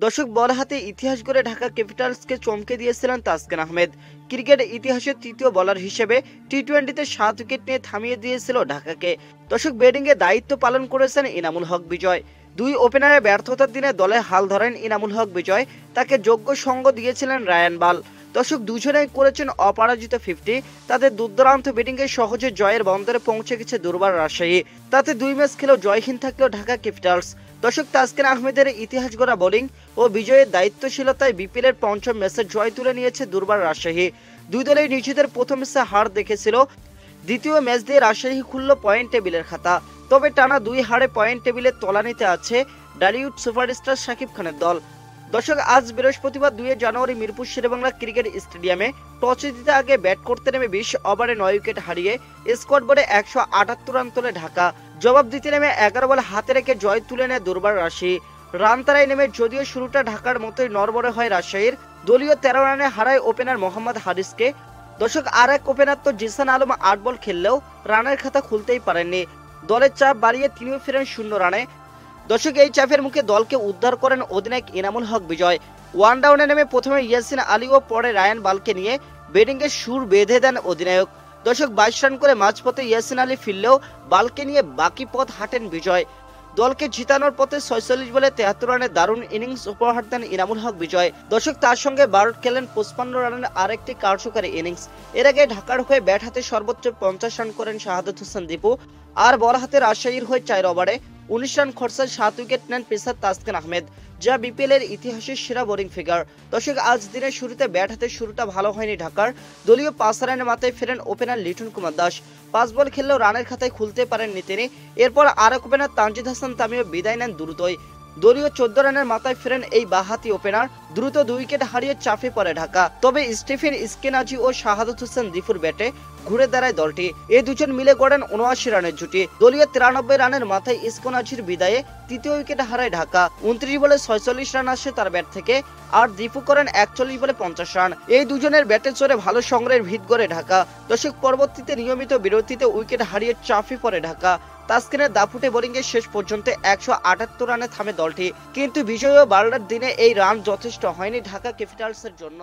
দর্শক, বল হাতে ইতিহাস গড়ে ঢাকা ক্যাপিটালসকে চমকে দিয়েছিলেন তাসকিন আহমেদ। ক্রিকেট ইতিহাসের তৃতীয় বোলার হিসেবে টি-20তে 7 উইকেট নিয়ে থামিয়ে দিয়েছিল ঢাকাকে। দর্শক, ব্যাটিংয়ে দায়িত্ব পালন করেছেন ইনামুল হক বিজয়। দুই ওপেনারের ব্যর্থতার দিনে দলে হাল ধরেন ইনামুল হক বিজয়। তাকে যোগ্য সঙ্গ দিয়েছিলেন রায়ান বাল। দর্শক, দুজনেই করেছেন অপরাজিত 50। তাদের দুর্দান্ত ব্যাটিংয়ে সহজে জয়ের বন্দরে পৌঁছে গেছে দুর্বার রাজশাহী। তাতে 2 ম্যাচ খেলেও জয়হীন থাকলেও ঢাকা ক্যাপিটালস। দর্শক, তাসকিন আহমেদের ইতিহাস গড়া বোলিং ও বিজয়ের দায়িত্বশীলতায় বিপিএলের পঞ্চম ম্যাচে জয় তুলে নিয়েছে দুর্বার রাজশাহী। দুই দলেই নিজেদের প্রথম ম্যাচে হার দেখেছিল। দ্বিতীয় ম্যাচ দিয়ে রাজশাহী খুলল পয়েন্ট টেবিলের খাতা। তবে টানা 2 হারে পয়েন্ট টেবিলে তলানিতে আছে ডালিউড সুপারস্টার শাকিব খানের দল। দর্শক, আজ বৃহস্পতিবার 2 জানুয়ারি মিরপুর শেরেবাংলা ক্রিকেট স্টেডিয়ামে টসে জিতে আগে ব্যাট করতে নেমে 20 ওভারে 9 উইকেট হারিয়ে স্কোয়াড বোর্ডে 178 রান তোলে ঢাকা। জবাব দিতে নেমে 11 বল হাতে রেখে জয় তুলে নেয় দুর্বার রাজশাহী। রান তারাই নেমে যদিও শুরুটা ঢাকার মতোই নড়বড়ে হয় রাজশাহীর। দলীয় 13 রানে হারায় ওপেনার মোহাম্মদ হারিসকে। দর্শক, আর এক ওপেনার তো জিসান আলম 8 বল খেললেও রানের খাতা খুলতেই পারেননি। দলের চাপ বাড়িয়ে তিনিও ফেরেন 0 রানে। দর্শক, এই চাপের মুখে দলকে উদ্ধার করেন অধিনায়ক ইনামুল হক বিজয়। ওয়ান ডাউনে নেমে প্রথমে ইয়াসিন আলী ও পরে রায়ান বালকে নিয়ে ব্যাটিংয়ে সুর বেঁধে দেন অধিনায়ক। দর্শক, 22 রান করে মাঝপথে ইয়াসিন আলী ফিরলেও বালকে নিয়ে বাকি পথ হাঁটেন বিজয়। দলকে জিতানোর পথে 46 বলে 73 রানের দারুণ ইনিংস উপহার দেন ইনামুল হক বিজয়। দর্শক, তার সঙ্গে ভারত খেলেন 55 রানের আরেকটি কার্যকরী ইনিংস। এর আগে ঢাকার হয়ে ব্যাট হাতে সর্বোচ্চ 50 রান করেন শাহাদাত হোসেন দীপু। আর বল হাতে রাজশাহীর হয়ে 4 ওভারে 19 রান খরচায় 7 উইকেট নেন পেসার তাসকিন আহমেদ, যা বিপিএল এর ইতিহাসের সেরা বোলিং ফিগার। দর্শক, আজ দিনের শুরুতে ব্যাট হাতে শুরুটা ভালো হয়নি ঢাকার। দলীয় 5 রানের মাথায় ফেরেন ওপেনার লিটন কুমার দাস। 5 বল খেললেও রানের খাতায় খুলতে পারেননি তিনি। এরপর আরেক ওপেনার তানজিদ হাসান তামিম বিদায় নেন দ্রুতই। দলীয় 14 রানের মাথায় ফেরেন এই বাহাতি ওপেনার। দ্রুত 2 উইকেট হারিয়ে চাপে পড়ে ঢাকা। তবে স্টিফেন স্কেনাজি ও শাহাদাত হোসেন দীপুর ব্যাটে ঘুরে দাঁড়ায় দলটি। এই দুজন মিলে গড়েন 79 রানের জুটি। দলীয় 93 রানের মাথায় স্কেনাজির বিদায়ে তৃতীয় উইকেট হারায় ঢাকা। 29 বলে 46 রান আসে তার ব্যাট থেকে। আর দীপু করেন 41 বলে 50 রান। এই দুজনের ব্যাটে চড়ে ভালো সংগ্রহের ভিত গড়ে ঢাকা। দর্শক, পরবর্তীতে নিয়মিত বিরতিতে উইকেট হারিয়ে চাপে পড়ে ঢাকা। তাসকিনের দাপুটে বোলিংয়ে শেষ পর্যন্ত 178 রানে থামে দলটি। কিন্তু বিজয় ও বার্লার দিনে এই রান যথেষ্ট হয়নি ঢাকা ক্যাপিটালসের জন্য।